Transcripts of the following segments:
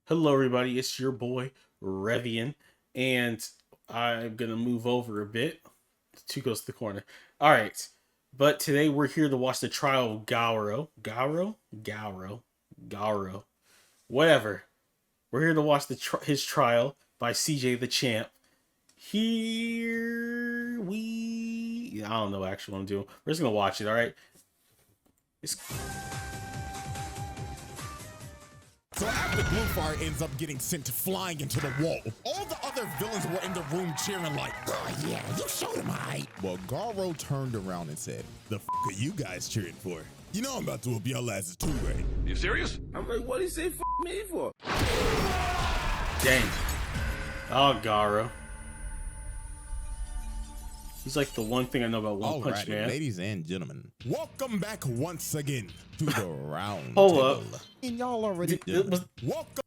Hello, everybody. It's your boy Revian, and I'm gonna move over a bit. Two goes to the corner. All right, but today we're here to watch the trial of Garo, whatever. We're here to watch his trial by CJ the Champ. I don't know actually what I'm doing. We're just gonna watch it. All right. So after Bluefire ends up getting sent flying into the wall, all the other villains were in the room cheering like, "Oh yeah, you showed him right." Well, Garo turned around and said, "The f are you guys cheering for? You know I'm about to whoop y'all asses too, right?" You serious? I'm like, what he say f me for? Dang. Oh, Garo. He's like the one thing I know about One Punch Man. Ladies and gentlemen, welcome back once again to the round Hold table. up. And y'all already welcome.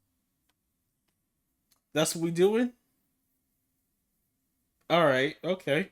That's what we doing? All right, okay.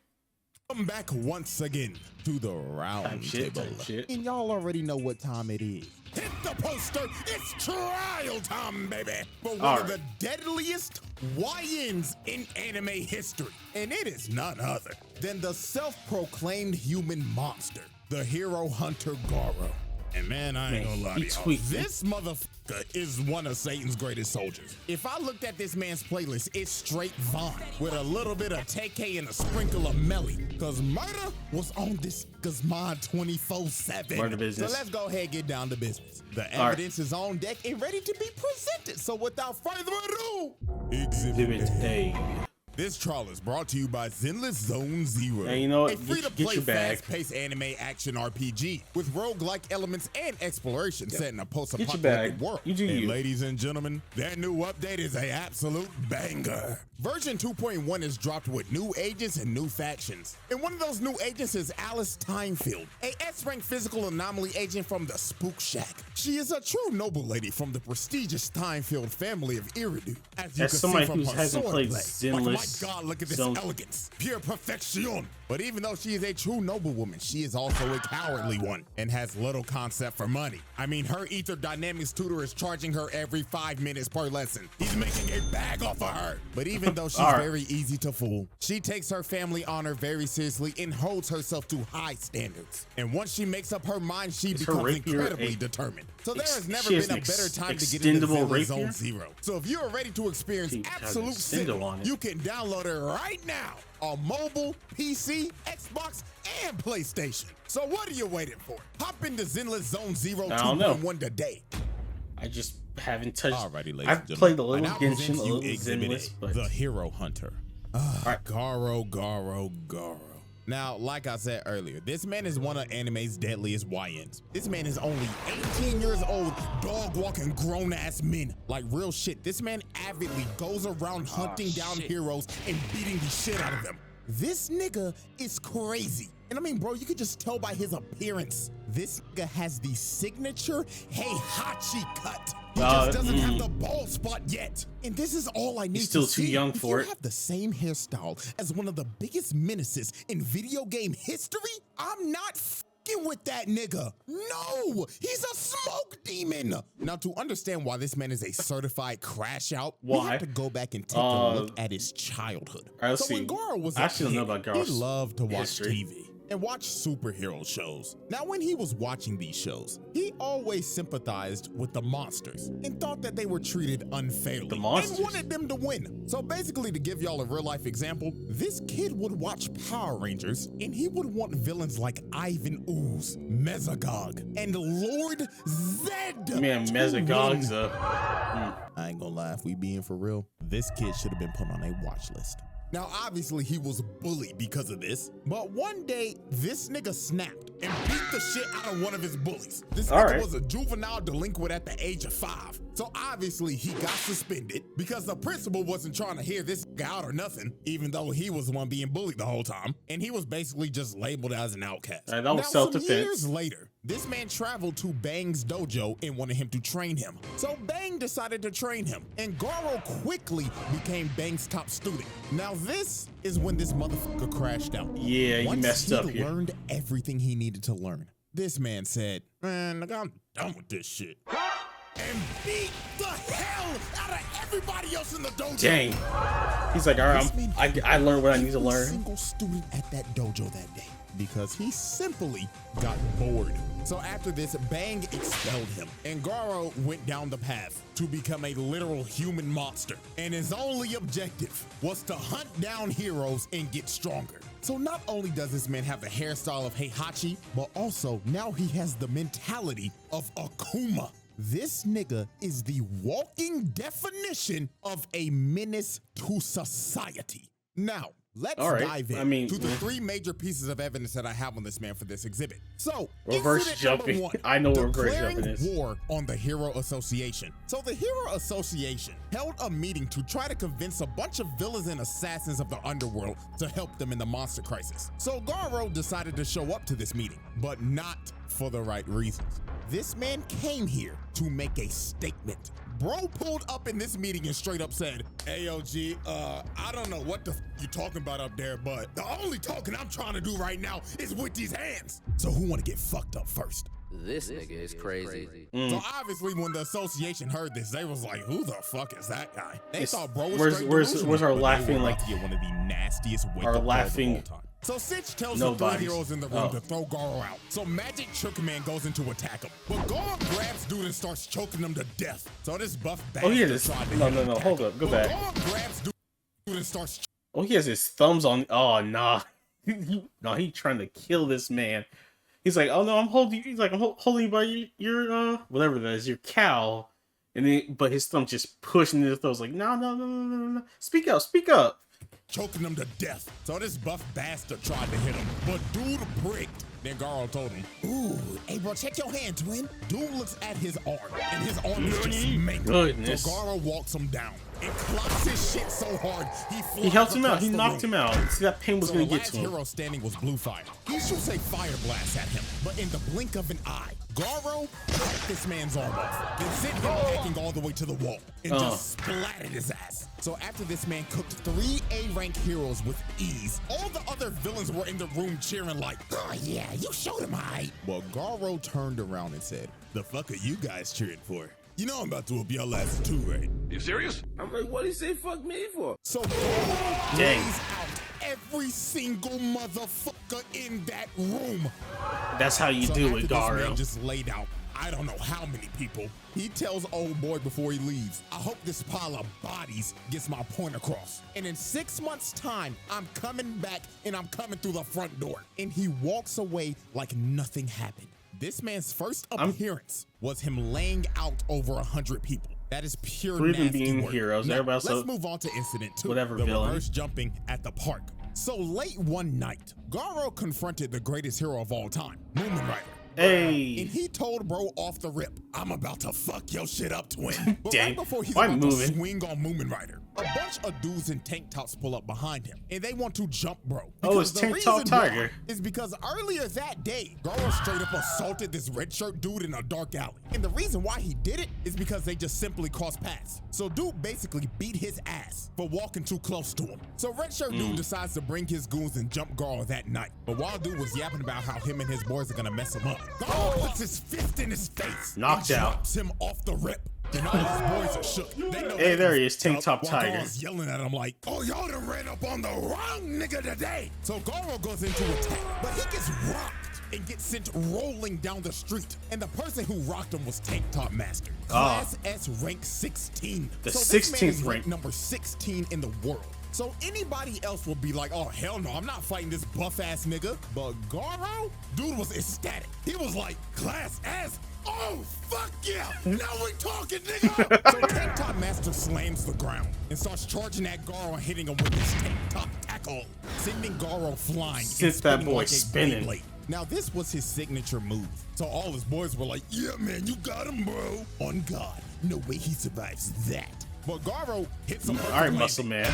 Welcome back once again to the round table. And y'all already know what time it is. Hit the poster. It's trial time, baby. For one of the deadliest YNs in anime history. And it is none other than the self-proclaimed human monster, the hero hunter Garo. And man, I ain't gonna lie to y'all, this motherfucker is one of Satan's greatest soldiers. If I looked at this man's playlist, it's straight Vaughn with a little bit of TK and a sprinkle of Melly. Cause murder was on this nigga's mind 24/7. Murder business. So let's go ahead and get down to business. The evidence is on deck and ready to be presented. So without further ado, Exhibit A. This trial is brought to you by Zenless Zone Zero, hey, you know what? a free-to-play, fast-paced anime action RPG with roguelike elements and exploration set in a post-apocalyptic world. And ladies and gentlemen, their new update is an absolute banger. Version 2.1 is dropped with new agents and new factions. And one of those new agents is Alice Timefield, a S-rank physical anomaly agent from the Spook Shack. She is a true noble lady from the prestigious Timefield family of Iridu. As you can see from her swordplay, my God, look at this elegance, pure perfection. But even though she is a true noblewoman, she is also a cowardly one and has little concept for money. I mean, her Ether Dynamics tutor is charging her every 5 minutes per lesson. He's making a bag off of her. But even though she's very easy to fool, she takes her family honor very seriously and holds herself to high standards. And once she makes up her mind, she becomes incredibly determined. So there has never been a better time to get into Zenless Zone Zero. So if you are ready to experience absolute sin, you can download it right now on mobile, PC, Xbox, and PlayStation. So what are you waiting for? Hop into Zenless Zone Zero 2.1 today. I just haven't touched. Alrighty, ladies I've played a little Genshin, a little Zenless, but the hero hunter. Garo. Now, like I said earlier, this man is one of anime's deadliest YNs. This man is only 18 years old, dog-walking grown-ass men. Like real shit, this man avidly goes around hunting down heroes and beating the shit out of them. This nigga is crazy. And I mean, bro, you could just tell by his appearance. This nigga has the signature Heihachi cut. He just doesn't have the bald spot yet. And this is all I need to see. He's still too young for it. You have the same hairstyle as one of the biggest menaces in video game history? I'm not f***ing with that nigga. No, he's a smoke demon. Now, to understand why this man is a certified crash out, we have to go back and take a look at his childhood. So when Garo was a kid, he loved to watch TV and watch superhero shows. Now, when he was watching these shows, he always sympathized with the monsters and thought that they were treated unfairly and wanted them to win. So basically, to give y'all a real life example, this kid would watch Power Rangers and he would want villains like Ivan Ooze, Mesogog, and Lord Zed. Man, Mesogog's I ain't gonna lie, if we being for real, this kid should have been put on a watch list. Now, obviously, he was bullied because of this, but one day, this nigga snapped and beat the shit out of one of his bullies. This nigga was a juvenile delinquent at the age of 5. So obviously, he got suspended because the principal wasn't trying to hear this guy out or nothing, even though he was the one being bullied the whole time. And he was basically just labeled as an outcast. That was self-defense. Some years later, this man traveled to Bang's dojo and wanted him to train him. So Bang decided to train him, and Garo quickly became Bang's top student. Now this is when this motherfucker crashed out. Yeah, you messed up here. Once he learned everything he needed to learn, this man said, "Man, I'm done with this shit." And beat the hell out of everybody else in the dojo. Dang. He's like, all right, I learned what I need to learn. Single student at that dojo that day because he simply got bored. So after this, Bang expelled him, and Garou went down the path to become a literal human monster. And his only objective was to hunt down heroes and get stronger. So not only does this man have the hairstyle of Heihachi, but also now he has the mentality of Akuma. This nigga is the walking definition of a menace to society. Now, let's dive in to the 3 major pieces of evidence that I have on this man for this exhibit. So, reverse jumping. I know what reverse jumping is. War on the Hero Association. So the Hero Association held a meeting to try to convince a bunch of villains and assassins of the underworld to help them in the monster crisis. So Garou decided to show up to this meeting, but not for the right reasons. This man came here to make a statement. Bro pulled up in this meeting and straight up said, AOG, I don't know what the you talking about up there, but the only talking I'm trying to do right now is with these hands. So who want to get fucked up first? This nigga is crazy. So obviously when the association heard this, they was like, who the fuck is that guy? They thought bro where's was our laughing, like, one of the nastiest wake our up laughing calls of all time. So Sitch tells the 3 heroes in the room to throw Garou out. So Magic Trick Man goes in to attack him. But Garou grabs dude and starts choking him to death. So this buff bastard he has no, hold up, go back. Garou grabs dude and starts he has his thumbs on. Oh, nah. No, he's trying to kill this man. He's like, oh no, I'm holding. He's like, I'm holding you by your whatever that is, your cow. And then, but his thumb just pushing his throat. Like, no. Speak up. Choking him to death. So this buff bastard tried to hit him, but dude pricked. Then Garou told him, ooh, hey bro, check your hand, twin. Dude looks at his arm, and his arm is just mangled. So Garou walks him down and clocks his shit so hard, he helped him out. He knocked him out. See, that pain was gonna get to him. The last hero standing was Blue Fire. He shoots a fire blast at him, but in the blink of an eye, Garou cut this man's arm off, then sent him hacking all the way to the wall and just splattered his ass. So after this man cooked 3 A-rank heroes with ease, all the other villains were in the room cheering like, oh yeah, you showed him high. Well, Garou turned around and said, the fuck are you guys cheering for? You know I'm about to whoop y'all asses too, right? You serious? I'm like, what he say fuck me for? So Garou lays out every single motherfucker in that room. That's how you do it, Garou. This man just laid out I don't know how many people. He tells old boy before he leaves, I hope this pile of bodies gets my point across. And in 6 months' time, I'm coming back and I'm coming through the front door. And he walks away like nothing happened. This man's first appearance was him laying out over 100 people. That is pure nasty being work. heroes. Now, let's move on to incident 2. Whatever, the villain. reverse jumping at the park. So late one night, Garou confronted the greatest hero of all time, Moomin Rider. Hey. And he told bro off the rip, I'm about to fuck your shit up, twin. But Dang. right before he's about to swing on Moomin Rider, a bunch of dudes in tank tops pull up behind him, and they want to jump bro. Oh, it's Tank Top Tiger. Is because earlier that day, Garou straight up assaulted this red shirt dude in a dark alley. And the reason why he did it is because they just simply crossed paths. So dude basically beat his ass for walking too close to him. So red shirt dude decides to bring his goons and jump Garou that night. But while dude was yapping about how him and his boys are gonna mess him up, Garou puts his fist in his face. Knocked out. Drops him off the rip. And all his boys are shook. They know hey, there he is, Tank Top Tiger. Garou's yelling at him like, oh, y'all done ran up on the wrong nigga today. So Garou goes into attack, but he gets rocked and gets sent rolling down the street. And the person who rocked him was Tank Top Master. Class S rank 16. The so 16th rank. Number 16 in the world. So anybody else would be like, oh, hell no, I'm not fighting this buff-ass nigga. But Garou, dude was ecstatic. He was like, Class S? Oh, fuck yeah! Now we talking, nigga! So Tank Top Master slams the ground and starts charging at Garou and hitting him with his Tank Top tackle, sending Garou flying. Since that boy like spinning. Now this was his signature move. So all his boys were like, yeah, man, you got him, bro. On God, no way he survives that. But Garou hits him. All right, muscle man.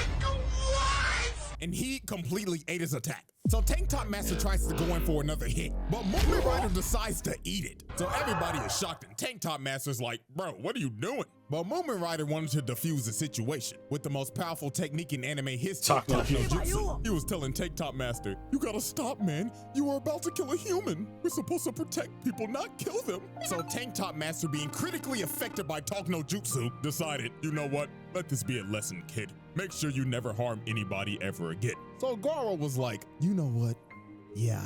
And he completely ate his attack. So Tank Top Master tries to go in for another hit, but Movement Rider decides to eat it. So everybody is shocked, and Tank Top Master's like, bro, what are you doing? But Movement Rider wanted to defuse the situation with the most powerful technique in anime history, Talk No Jutsu. He was telling Tank Top Master, you gotta stop, man. You are about to kill a human. We're supposed to protect people, not kill them. So Tank Top Master, being critically affected by Talk No Jutsu, decided, you know what? Let this be a lesson, kid. Make sure you never harm anybody ever again. So Garou was like, you know what? Yeah,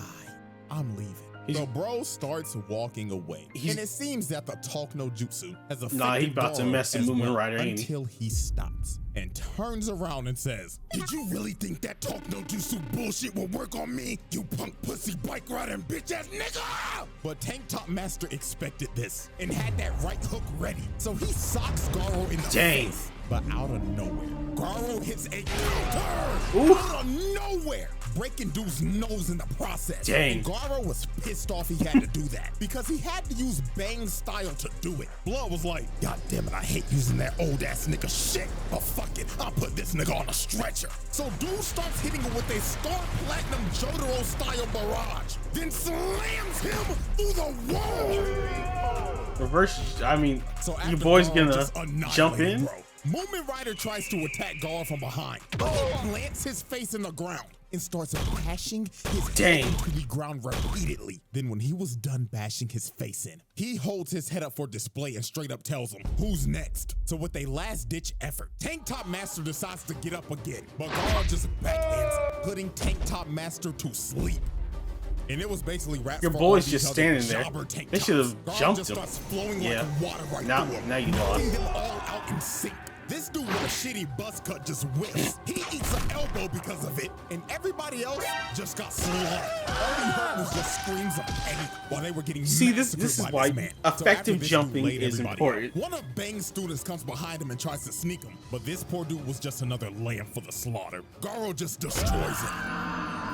I'm leaving. So bro starts walking away, and it seems that the Talk No Jutsu has affected he about to mess with Movement Rider, until he stops and turns around and says, did you really think that Talk No Jutsu bullshit will work on me, you punk pussy bike riding bitch ass nigga? But Tank Top Master expected this and had that right hook ready, so he socks Garou in the face. But out of nowhere, Garou hits a counter out of nowhere, breaking dude's nose in the process. And Garou was pissed off he had to do that because he had to use Bang style to do it. Blood was like, God damn it, I hate using that old ass nigga shit. But fuck it, I'll put this nigga on a stretcher. So dude starts hitting him with a Star Platinum Jotaro style barrage, then slams him through the wall. Reverse, I mean, so your boy's gonna jump in. Bro, Movement Rider tries to attack Garou from behind, but he plants his face in the ground and starts bashing his head into the ground repeatedly. Then when he was done bashing his face in, he holds his head up for display and straight up tells him, who's next? So with a last ditch effort, Tank Top Master decides to get up again, but Garou just backhands him, putting Tank Top Master to sleep. And it was basically rap. Your boy's just standing there. They should have jumped him. Yeah. Like now you lost. Them all out in sync. This dude with a shitty buzz cut just whiffs. He eats an elbow because of it, and everybody else just got slaughtered. All he heard was just screams of pain while they were getting this is why effective jumping is important. One of Bang's students comes behind him and tries to sneak him, but this poor dude was just another lamb for the slaughter. Garou just destroys him.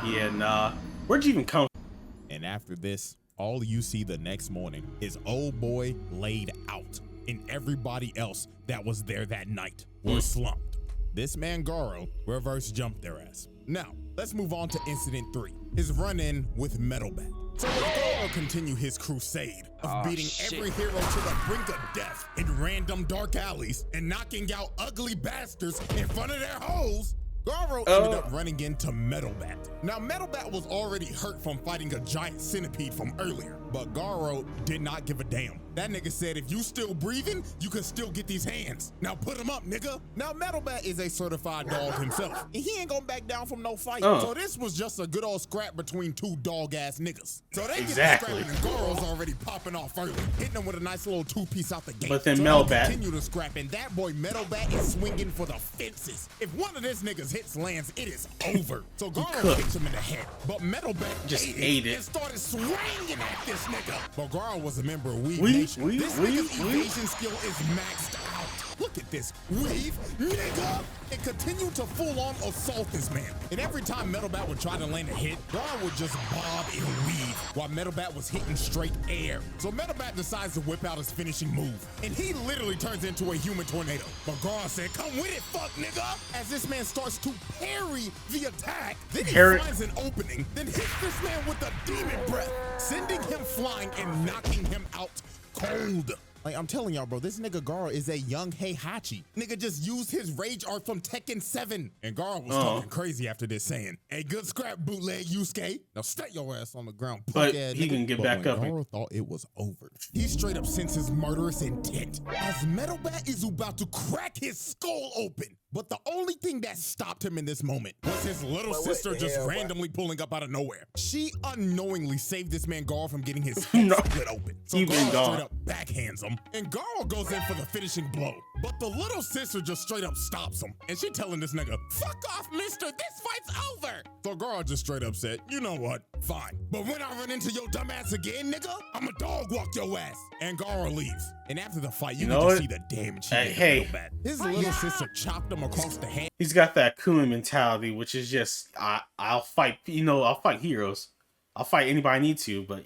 Yeah, nah. Where'd you even come from? And after this, all you see the next morning is old boy laid out, and everybody else that was there that night were slumped. This man Garou reverse jumped their ass. Now, let's move on to Incident 3, his run-in with Metal Bat. So Garou continue his crusade of beating every hero to the brink of death in random dark alleys and knocking out ugly bastards in front of their hoes. Garou ended up running into Metal Bat. Now, Metal Bat was already hurt from fighting a giant centipede from earlier, but Garou did not give a damn. That nigga said, if you still breathing, you can still get these hands. Now put him up, nigga. Now, Metal Bat is a certified dog himself, and he ain't gonna back down from no fight. So this was just a good old scrap between two dog-ass niggas. So they get scrapping, and Garou's already popping off early, hitting him with a nice little two-piece out the gate. But then Metal Bat continue to scrap, and that boy Metal Bat is swinging for the fences. If one of this niggas hits lands, it is over. So Garou kicks him in the head, but Metal Bat just ate it and started swinging at this nigga. But Garou was a member of Weave Nation. This nigga's evasion skill is maxed out. Look at this. Weave, nigga! And continue to full-on assault this man. And every time Metal Bat would try to land a hit, Garou would just bob and weave while Metal Bat was hitting straight air. So Metal Bat decides to whip out his finishing move, and he literally turns into a human tornado. But Garou said, come with it, fuck nigga! As this man starts to parry the attack, then he finds an opening, then hits this man with a demon breath, sending him flying and knocking him out cold. Like, I'm telling y'all, bro, this nigga Garou is a young Heihachi. Nigga just used his rage art from Tekken 7. And Garou was talking crazy after this, saying, hey, good scrap, bootleg Yusuke. Now stay your ass on the ground, but he can get back up. Garou thought it was over. He straight up senses murderous intent as Metal Bat is about to crack his skull open. But the only thing that stopped him in this moment was his little sister just randomly pulling up out of nowhere. She unknowingly saved this man Garou from getting his head split open. So Garou straight up backhands him, and Garou goes in for the finishing blow. But the little sister just straight up stops him, and she telling this nigga, fuck off, mister, this fight's over. So Garou just straight up said, you know what, fine. But when I run into your dumb ass again, nigga, I'ma dog walk your ass. And Garou leaves. And after the fight, you can just see the damage he did to his little sister chopped him across the head. He's got that Kuma mentality, which is just, I'll fight, I'll fight heroes. I'll fight anybody I need to, but,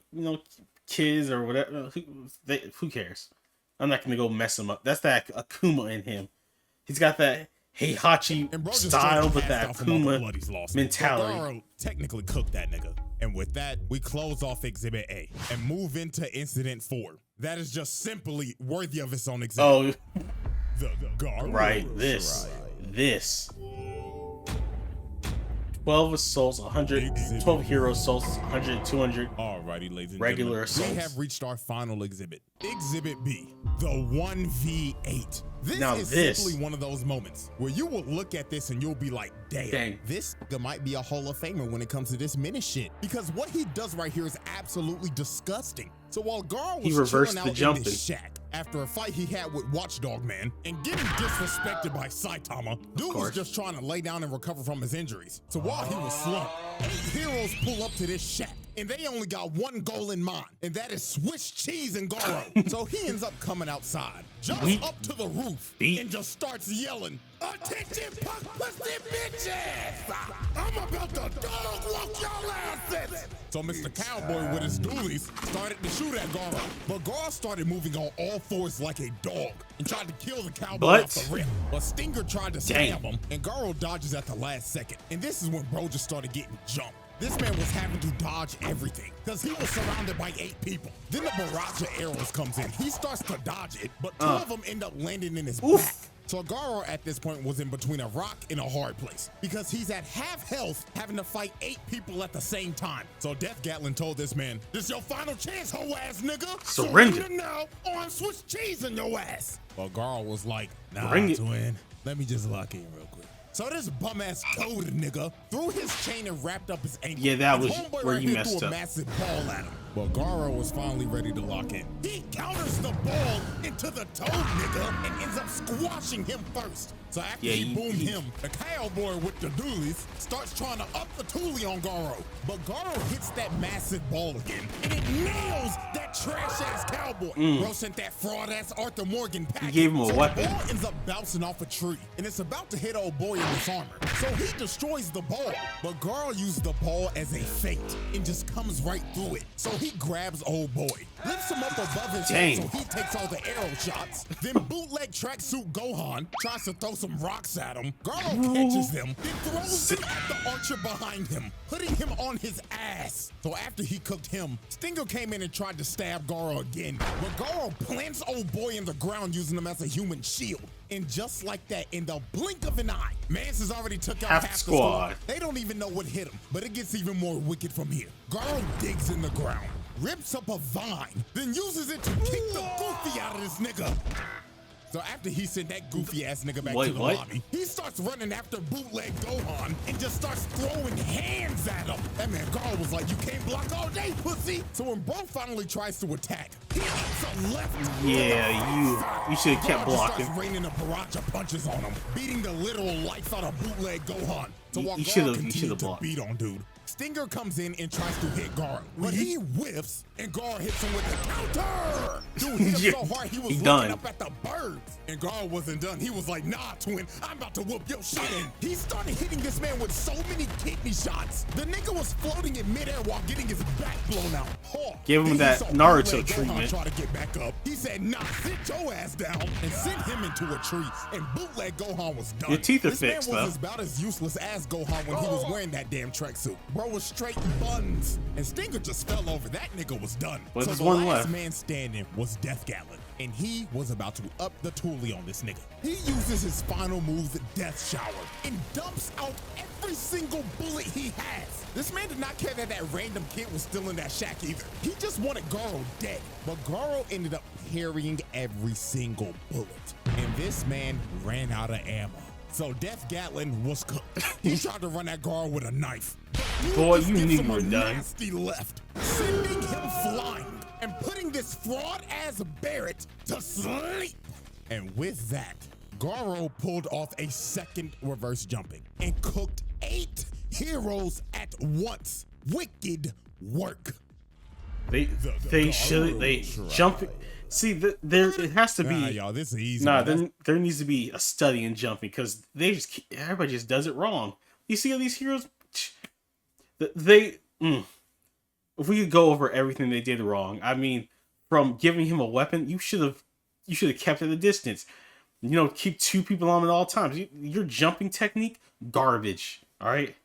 kids or whatever, who cares? I'm not going to go mess him up. That's that Akuma in him. He's got that Heihachi style, but that Akuma mentality. Garo technically cooked that nigga. And with that, we close off Exhibit A and move into Incident 4. That is just simply worthy of its own exhibit. Oh, the Garou. Right, this. 12 assaults, 12 hero assaults, 100, 200 Alrighty, ladies and regular assaults. We have reached our final exhibit. Exhibit B, the 1v8. This is simply one of those moments where you will look at this and you'll be like, damn. This nigga might be a Hall of Famer when it comes to this menace shit. Because what he does right here is absolutely disgusting. So while Garou was chilling out in this shack after a fight he had with Watchdog Man and getting disrespected by Saitama, dude was just trying to lay down and recover from his injuries. So while he was slumped, 8 heroes pull up to this shack and they only got one goal in mind, and that is Swiss cheese and Garou. So he ends up coming outside, jumps up to the roof, and just starts yelling, "Attention, punk pussy bitches! I'm about to dog walk y'all asses!" So Mr. Cowboy with his dualies started to shoot at Garou, but Garou started moving on all fours like a dog and tried to kill the Cowboy off the rip. But Stinger tried to stab him, and Garou dodges at the last second. And this is when bro just started getting jumped. This man was having to dodge everything because he was surrounded by 8 people. Then the barrage of arrows comes in. He starts to dodge it, but 2 of them end up landing in his back. So Garou at this point was in between a rock and a hard place because he's at half health having to fight 8 people at the same time. So Death Gatlin told this man, "This your final chance, hoe ass nigga. Surrender. So now or I'm Swiss cheese in your ass." Well, Garou was like, "Nah, Bring it. twin. Let me just lock in real quick." So this bum ass code nigga threw his chain and wrapped up his ankle. Yeah, that was Homeboy where right you here messed threw up. a massive ball at him. But Garou was finally ready to lock in. He counters the ball into the toad nigga and ends up squashing him first. So after he boomed him, the Cowboy with the dualies starts trying to up the toolie on Garou. But Garou hits that massive ball again, and it nails that trash-ass Cowboy. Bro sent that fraud-ass Arthur Morgan package. He gave him a weapon. The ball ends up bouncing off a tree, and it's about to hit old boy in his armor. So he destroys the ball, but Garou used the ball as a feint and just comes right through it. So he grabs old boy, lifts him up above his head so he takes all the arrow shots. Then bootleg tracksuit Gohan tries to throw some rocks at him. Garou catches them, then throws them at the archer behind him, putting him on his ass. So after he cooked him, Stinger came in and tried to stab Garou again, but Garou plants old boy in the ground using him as a human shield. And just like that, in the blink of an eye, Mance has already took out half the squad. They don't even know what hit him, but it gets even more wicked from here. Garou digs in the ground, rips up a vine, then uses it to kick the goofy out of this nigga. So after he sent that goofy ass nigga back to the lobby, he starts running after bootleg Gohan and just starts throwing hands at him. That man Garou was like, "You can't block all day, pussy." So when bro finally tries to attack, he hits a left. Yeah, you should have kept blocking. Starts raining a barrage of punches on him, beating the literal life out of bootleg Gohan. So while You Garou should continued have to blocked. beat on dude, Stinger comes in and tries to hit Garou, but he whiffs and Garou hits him with the counter. Dude hit him so hard he was looking up at the birds. And Garou wasn't done. He was like, "Nah, twin, I'm about to whoop your shit in." He started hitting this man with so many kidney shots. The nigga was floating in midair while getting his back blown out. Give him that Naruto treatment. Try to get back up. He said, "Nah, sit your ass down," and sent him into a tree. And bootleg Gohan was done. Your teeth are this fixed, man though. was about as useless as Gohan when he was wearing that damn tracksuit. Bro was straight buns, and Stinger just fell over. That nigga was done. Well, so there's the one last left. man standing was Death Gatlin, and he was about to up the toolie on this nigga. He uses his final move, Death Shower, and dumps out every single bullet he has. This man did not care that that random kid was still in that shack either. He just wanted Garou dead, but Garou ended up parrying every single bullet, and this man ran out of ammo. So Death Gatlin was cooked. He tried to run at Garou with a knife. Boy, you gives knew him you were a done. nasty left, sending him flying and putting this fraud-ass Barrett to sleep. And with that, Garou pulled off a second reverse jumping and cooked 8 heroes at once. Wicked work. They jump. See, there it has to be. Y'all, this is easy. There needs to be a study in jumping because everybody just does it wrong. You see all these heroes, if we could go over everything they did wrong. I mean, from giving him a weapon, you should have kept at a distance. You know, keep 2 people on at all times. Your jumping technique, garbage. All right.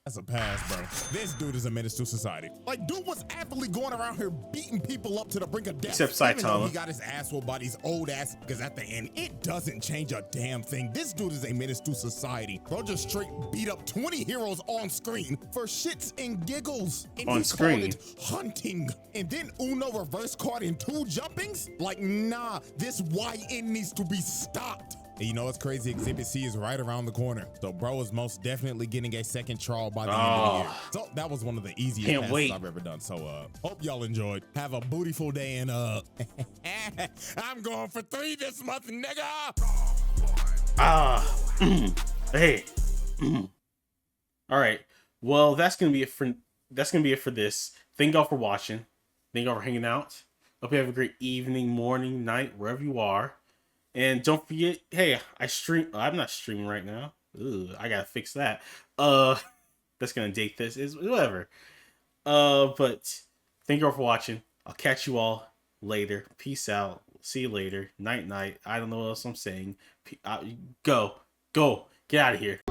That's a pass, bro. This dude is a menace to society. Like, dude was aptly going around here beating people up to the brink of death. Except Saitama. Even though he got his ass whooped by these old ass, because at the end, it doesn't change a damn thing. This dude is a menace to society. Bro just straight beat up 20 heroes on screen for shits and giggles. And on screen. Called it hunting. And then Uno reverse card in 2 jumpings? Like, nah, this YN needs to be stopped. And you know what's crazy? Exhibit C is right around the corner. So bro is most definitely getting a second trial by the end of the year. So that was one of the easiest passes I've ever done. So hope y'all enjoyed. Have a bootyful day and I'm going for 3 this month, nigga. Hey. All right. Well, that's gonna be it for this. Thank y'all for watching. Thank y'all for hanging out. Hope you have a great evening, morning, night, wherever you are. And don't forget, hey, I'm not streaming right now. Ooh, I gotta fix that. That's gonna date this. Is whatever. But thank you all for watching. I'll catch you all later. Peace out. See you later. Night night. I don't know what else I'm saying. Go. Get out of here.